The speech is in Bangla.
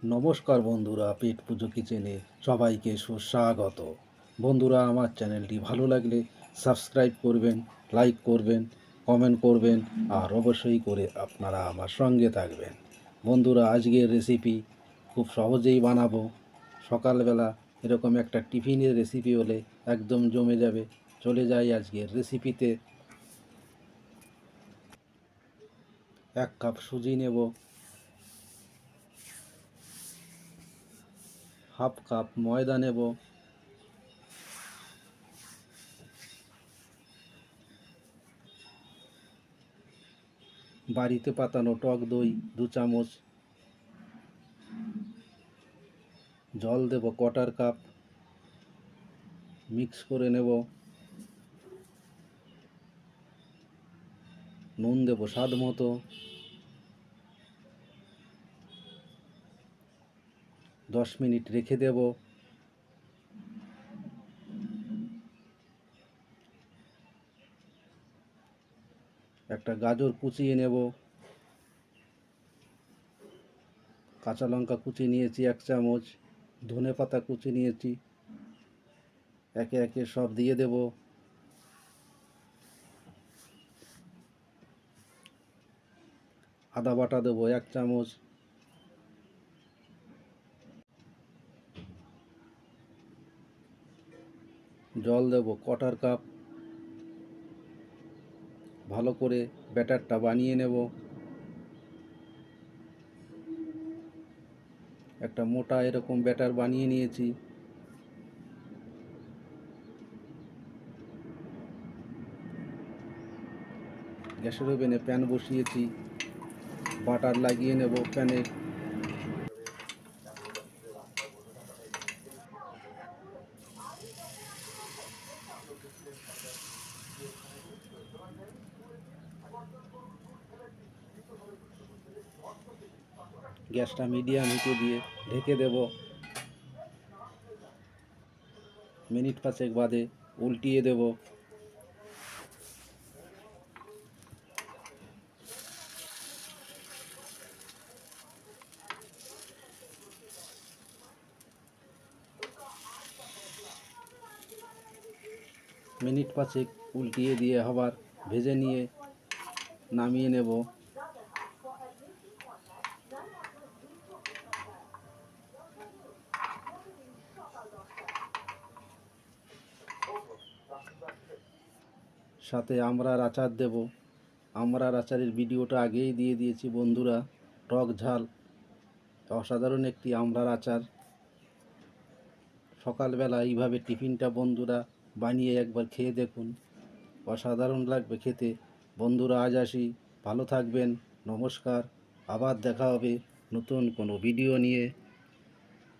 নমস্কার বন্ধুরা, পেট পুজো কিচেনে সবাইকে সুস্বাগত। বন্ধুরা, আমার চ্যানেলটি ভালো লাগলে সাবস্ক্রাইব করবেন, লাইক করবেন, কমেন্ট করবেন, আর অবশ্যই করে আপনারা আমার সঙ্গে থাকবেন। বন্ধুরা, আজকের রেসিপি খুব সহজেই বানাবো। সকালবেলা এরকম একটা টিফিনের রেসিপি হলে একদম জমে যাবে। চলে যাই আজকের রেসিপিতে। 1 কাপ সুজি নেব, 1/2 কাপ ময়দা নেব, বাড়িতে পাতানো টক দই 2 চামচ, জল দেব 1/4 কাপ, মিক্স করে নেব, নুন দেব স্বাদ মতো, 10 মিনিট রেখে দেব। একটা গাজর কুচিয়ে নেব, কাঁচা লঙ্কা কুচি নিয়েছি 1 চামচ, ধনে পাতা কুচি নিয়েছি, একে একে সব দিয়ে দেব। আদা বাটা দেব 1 চামচ, জল দেব 1/4 কাপ। ভালো করে ব্যাটারটা বানিয়ে নেব। একটা মোটা এরকম ব্যাটার বানিয়ে নিয়েছি। গ্যাসের ওভেনে প্যান বসিয়েছি, বাটার লাগিয়ে নেব প্যানে। গ্যাসটা মিডিয়াম হিটে দিয়ে ঢেকে দেব। মিনিট 5 বাদে উল্টিয়ে দেব। মিনিট 5 উল্টিয়ে দিয়ে আবার ভেজে নিয়ে নামিয়ে নেব। সাথে আমড়ার আচার দেব। আমড়ার আচারের ভিডিওটা আগেই দিয়ে দিয়েছি বন্ধুরা। টক ঝাল অসাধারণ একটি আমড়ার আচার। সকালবেলা এইভাবে টিফিনটা বন্ধুরা বানিয়ে একবার খেয়ে দেখুন, অসাধারণ লাগবে খেতে। বন্ধুরা, আজ আসি, ভালো থাকবেন, নমস্কার। আবার দেখা হবে নতুন কোনো ভিডিও নিয়ে।